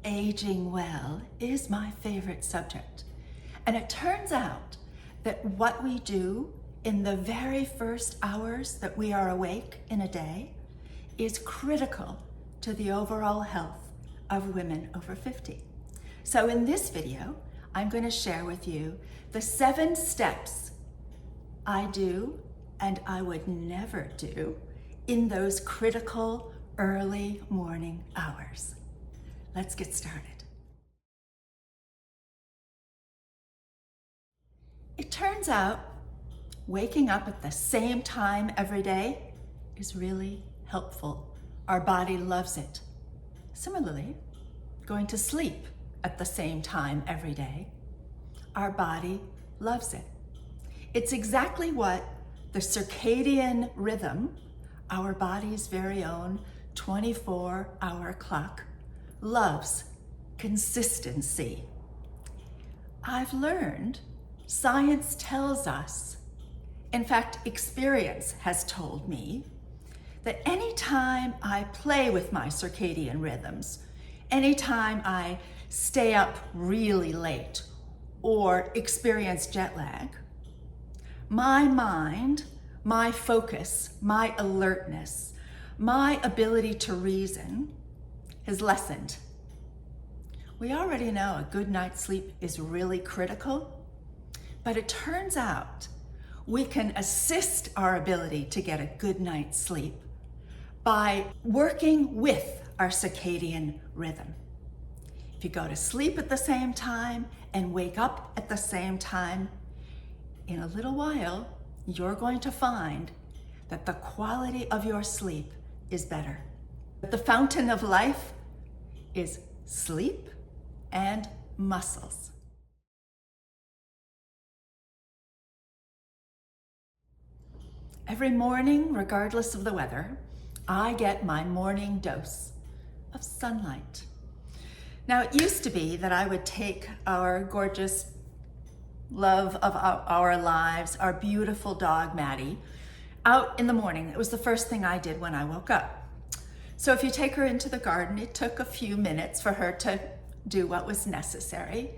Aging well is my favorite subject. And it turns out that what we do in the very first hours that we are awake in a day is critical to the overall health of women over 50. So in this video, I'm going to share with you the 7 steps I do and I would never do in those critical early morning hours. Let's get started. It turns out waking up at the same time every day is really helpful. Our body loves it. Similarly, going to sleep at the same time every day, our body loves it. It's exactly what the circadian rhythm, our body's very own 24-hour clock, loves: consistency. I've learned science tells us, in fact, experience has told me, that anytime I play with my circadian rhythms, anytime I stay up really late or experience jet lag, my mind, my focus, my alertness, my ability to reason is lessened. We already know a good night's sleep is really critical, but it turns out we can assist our ability to get a good night's sleep by working with our circadian rhythm. If you go to sleep at the same time and wake up at the same time, in a little while, you're going to find that the quality of your sleep is better. The fountain of life is sleep and muscles. Every morning, regardless of the weather, I get my morning dose of sunlight. Now, it used to be that I would take our gorgeous love of our lives, our beautiful dog, Maddie, out in the morning. It was the first thing I did when I woke up. So if you take her into the garden, it took a few minutes for her to do what was necessary.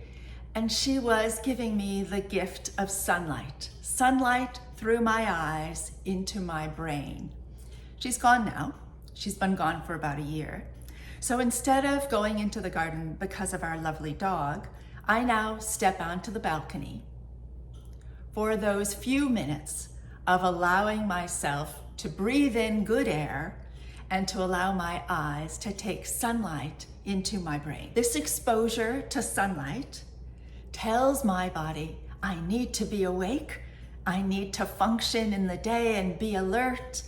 And she was giving me the gift of sunlight. Sunlight through my eyes into my brain. She's gone now. She's been gone for about a year. So instead of going into the garden because of our lovely dog, I now step onto the balcony for those few minutes of allowing myself to breathe in good air and to allow my eyes to take sunlight into my brain. This exposure to sunlight tells my body I need to be awake, I need to function in the day and be alert.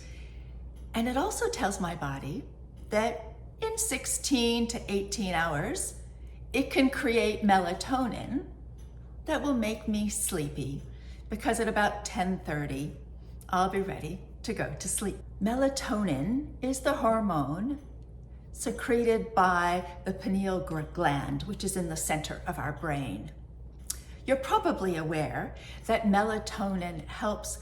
And it also tells my body that in 16 to 18 hours, it can create melatonin that will make me sleepy, because at about 10:30, I'll be ready to go to sleep. Melatonin is the hormone secreted by the pineal gland, which is in the center of our brain. You're probably aware that melatonin helps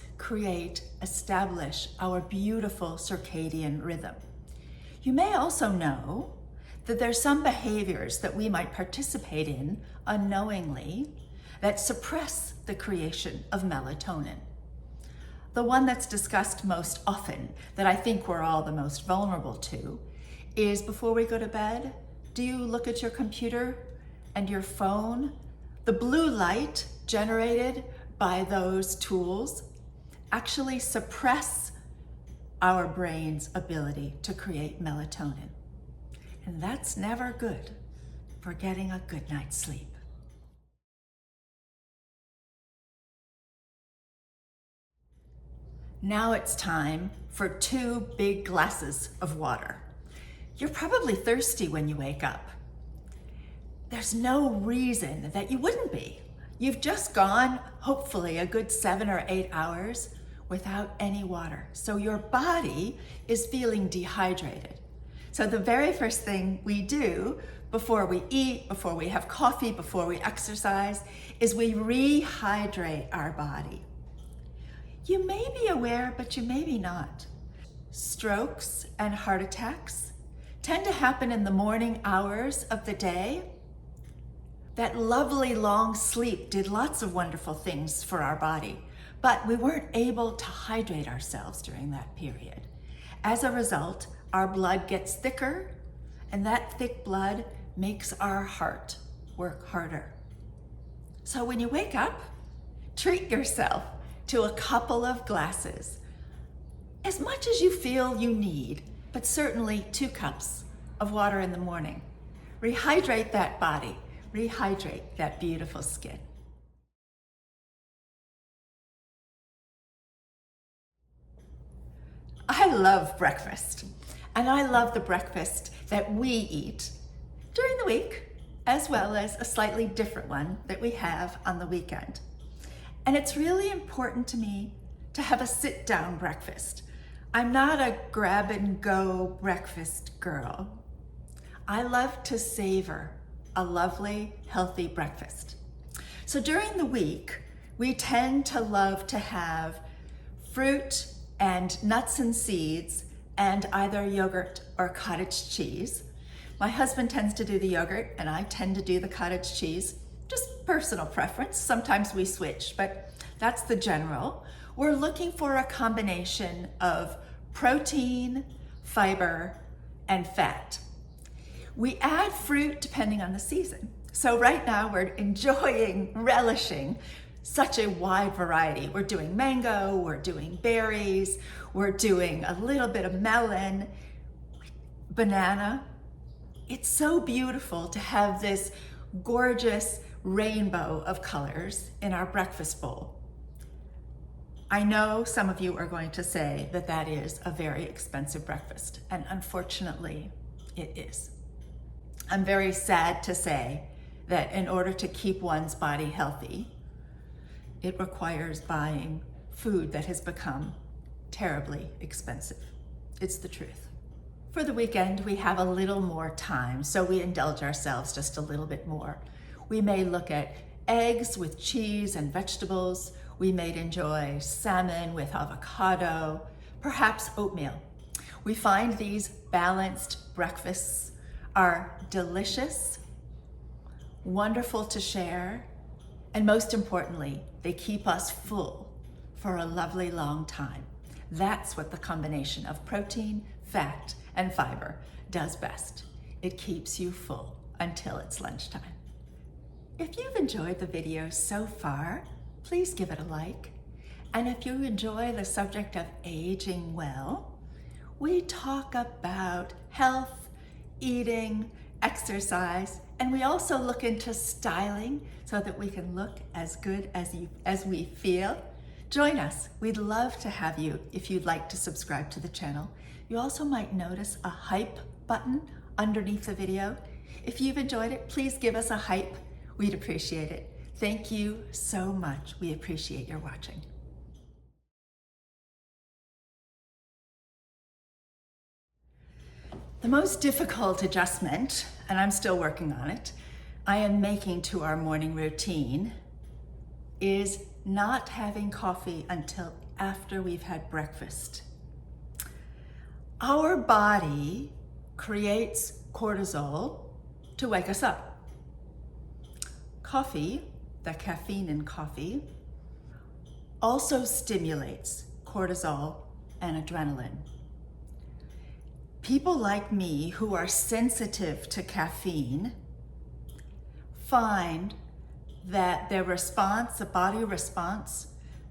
establish our beautiful circadian rhythm. You may also know that there's some behaviors that we might participate in unknowingly that suppress the creation of melatonin. The one that's discussed most often, that I think we're all the most vulnerable to, is before we go to bed, do you look at your computer and your phone? The blue light generated by those tools actually suppress our brain's ability to create melatonin. And that's never good for getting a good night's sleep. Now it's time for 2 big glasses of water. You're probably thirsty when you wake up. There's no reason that you wouldn't be. You've just gone, hopefully, a good 7 or 8 hours without any water. So your body is feeling dehydrated. So the very first thing we do before we eat, before we have coffee, before we exercise, is we rehydrate our body. You may be aware, but you may be not. Strokes and heart attacks tend to happen in the morning hours of the day. That lovely long sleep did lots of wonderful things for our body, but we weren't able to hydrate ourselves during that period. As a result, our blood gets thicker, and that thick blood makes our heart work harder. So when you wake up, treat yourself to a couple of glasses, as much as you feel you need, but certainly 2 cups of water in the morning. Rehydrate that body, rehydrate that beautiful skin. I love breakfast, and I love the breakfast that we eat during the week, as well as a slightly different one that we have on the weekend. And it's really important to me to have a sit-down breakfast. I'm not a grab-and-go breakfast girl. I love to savor a lovely, healthy breakfast. So during the week, we tend to love to have fruit and nuts and seeds and either yogurt or cottage cheese. My husband tends to do the yogurt and I tend to do the cottage cheese. Just personal preference. Sometimes we switch, but that's the general. We're looking for a combination of protein, fiber, and fat. We add fruit depending on the season. So right now we're relishing such a wide variety. We're doing mango, we're doing berries, we're doing a little bit of melon, banana. It's so beautiful to have this gorgeous rainbow of colors in our breakfast bowl. I know some of you are going to say that that is a very expensive breakfast, and unfortunately it is. I'm very sad to say that in order to keep one's body healthy, it requires buying food that has become terribly expensive. It's the truth. For the weekend, we have a little more time, so we indulge ourselves just a little bit more. We may look at eggs with cheese and vegetables. We may enjoy salmon with avocado, perhaps oatmeal. We find these balanced breakfasts are delicious, wonderful to share, and most importantly, they keep us full for a lovely long time. That's what the combination of protein, fat, and fiber does best. It keeps you full until it's lunchtime. If you've enjoyed the video so far, please give it a like. And if you enjoy the subject of aging well, we talk about health, eating, exercise, and we also look into styling so that we can look as good as we feel. Join us. We'd love to have you if you'd like to subscribe to the channel. You also might notice a hype button underneath the video. If you've enjoyed it, please give us a hype. We'd appreciate it. Thank you so much. We appreciate your watching. The most difficult adjustment, and I'm still working on it, I am making to our morning routine is not having coffee until after we've had breakfast. Our body creates cortisol to wake us up. Coffee, the caffeine in coffee, also stimulates cortisol and adrenaline. People like me who are sensitive to caffeine find that their response, the body response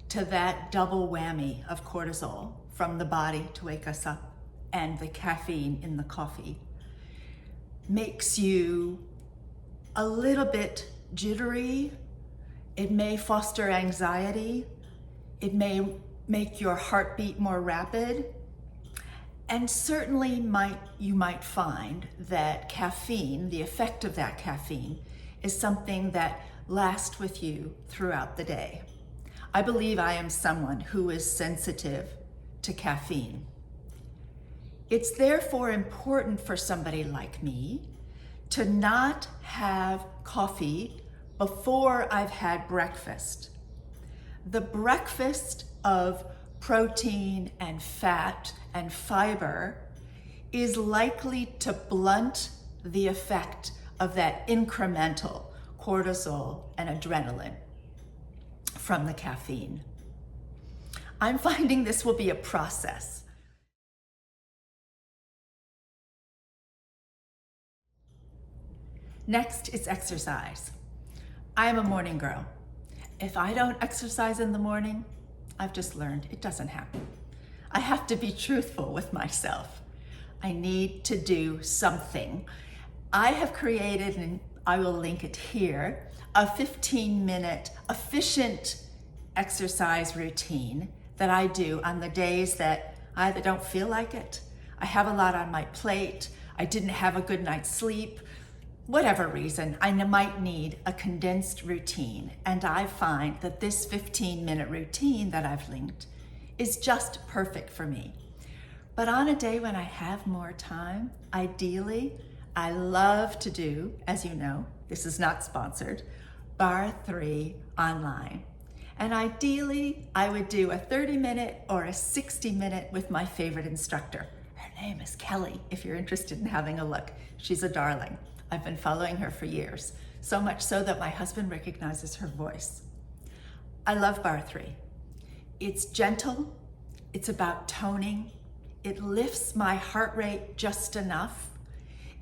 to that double whammy of cortisol from the body to wake us up and the caffeine in the coffee makes you a little bit jittery. It may foster anxiety. It may make your heartbeat more rapid. And certainly you might find that caffeine, the effect of that caffeine, is something that lasts with you throughout the day. I believe I am someone who is sensitive to caffeine. It's therefore important for somebody like me to not have coffee before I've had breakfast. The breakfast of protein and fat and fiber is likely to blunt the effect of that incremental cortisol and adrenaline from the caffeine. I'm finding this will be a process. Next is exercise. I am a morning girl. If I don't exercise in the morning, I've just learned it doesn't happen. I have to be truthful with myself. I need to do something. I have created, and I will link it here, a 15-minute efficient exercise routine that I do on the days that I either don't feel like it, I have a lot on my plate, I didn't have a good night's sleep, whatever reason, I might need a condensed routine. And I find that this 15-minute routine that I've linked is just perfect for me. But on a day when I have more time, ideally, I love to do, as you know, this is not sponsored, Bar 3 online. And ideally, I would do a 30-minute or a 60-minute with my favorite instructor. Her name is Kelly, if you're interested in having a look. She's a darling. I've been following her for years, so much so that my husband recognizes her voice. I love Bar 3. It's gentle, it's about toning, it lifts my heart rate just enough.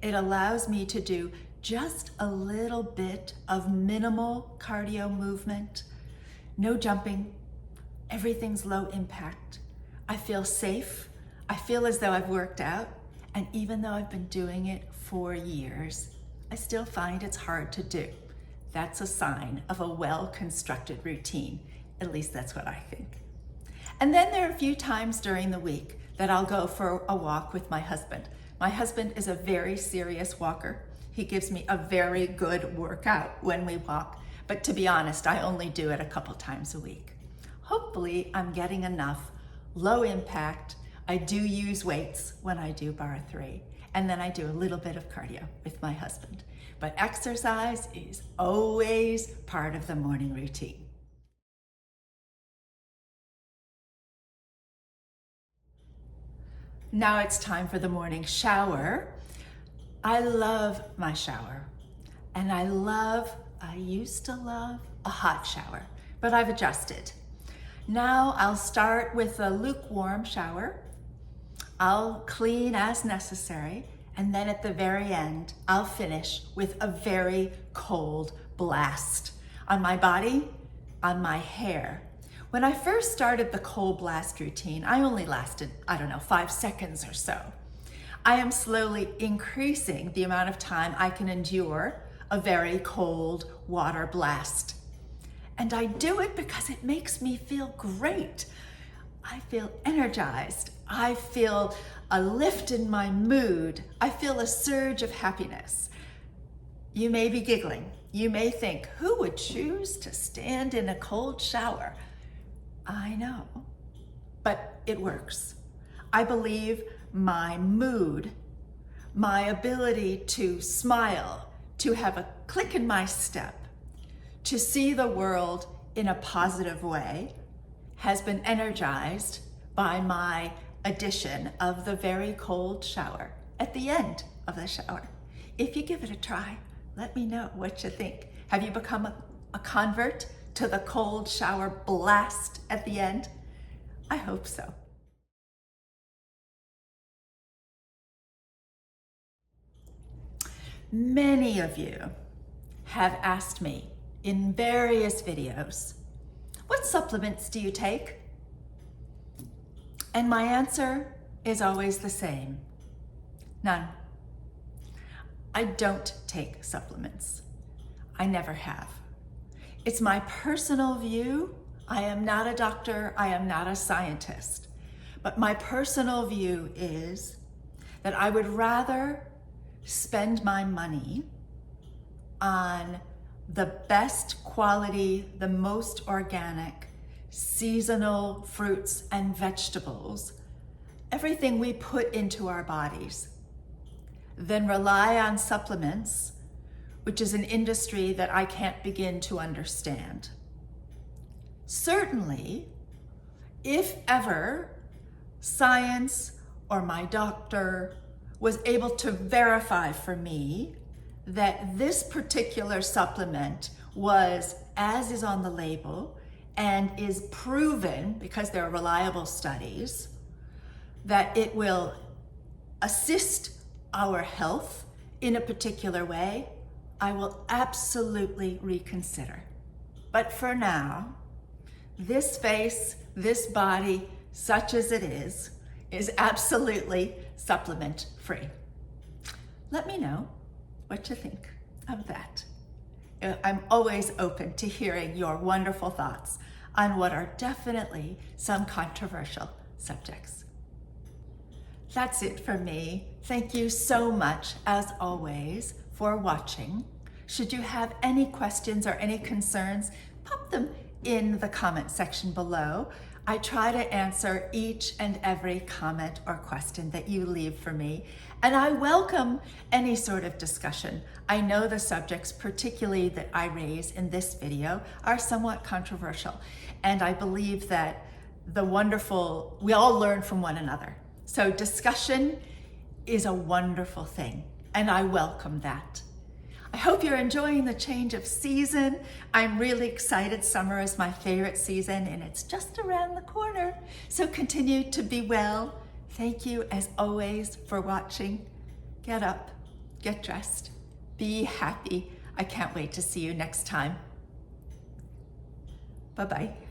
It allows me to do just a little bit of minimal cardio movement, no jumping, everything's low impact. I feel safe, I feel as though I've worked out, and even though I've been doing it for years, I still find it's hard to do. That's a sign of a well-constructed routine. At least that's what I think. And then there are a few times during the week that I'll go for a walk with my husband. My husband is a very serious walker. He gives me a very good workout when we walk, but to be honest, I only do it a couple times a week. Hopefully, I'm getting enough low impact. I do use weights when I do Bar 3, and then I do a little bit of cardio with my husband. But exercise is always part of the morning routine. Now it's time for the morning shower. I love my shower, and I used to love a hot shower, but I've adjusted. Now I'll start with a lukewarm shower. I'll clean as necessary, and then at the very end, I'll finish with a very cold blast on my body, on my hair. When I first started the cold blast routine, I only lasted, 5 seconds or so. I am slowly increasing the amount of time I can endure a very cold water blast. And I do it because it makes me feel great. I feel energized. I feel a lift in my mood. I feel a surge of happiness. You may be giggling. You may think, who would choose to stand in a cold shower? I know, but it works. I believe my mood, my ability to smile, to have a click in my step, to see the world in a positive way, has been energized by my addition of the very cold shower at the end of the shower. If you give it a try, let me know what you think. Have you become a convert to the cold shower blast at the end? I hope so. Many of you have asked me in various videos, what supplements do you take? And my answer is always the same: none. I don't take supplements. I never have. It's my personal view. I am not a doctor. I am not a scientist. But my personal view is that I would rather spend my money on the best quality, the most organic, seasonal fruits and vegetables, everything we put into our bodies, than rely on supplements, which is an industry that I can't begin to understand. Certainly, if ever science or my doctor was able to verify for me that this particular supplement was, as is on the label, and is proven, because there are reliable studies, that it will assist our health in a particular way, I will absolutely reconsider. But for now, this face, this body, such as it is absolutely supplement free. Let me know what you think of that. I'm always open to hearing your wonderful thoughts on what are definitely some controversial subjects. That's it for me. Thank you so much, as always, for watching. Should you have any questions or any concerns, pop them in the comment section below. I try to answer each and every comment or question that you leave for me, and I welcome any sort of discussion. I know the subjects, particularly that I raise in this video, are somewhat controversial, and I believe that we all learn from one another. So discussion is a wonderful thing, and I welcome that. I hope you're enjoying the change of season. I'm really excited. Summer is my favorite season, and it's just around the corner. So continue to be well. Thank you, as always, for watching. Get up, get dressed, be happy. I can't wait to see you next time. Bye-bye.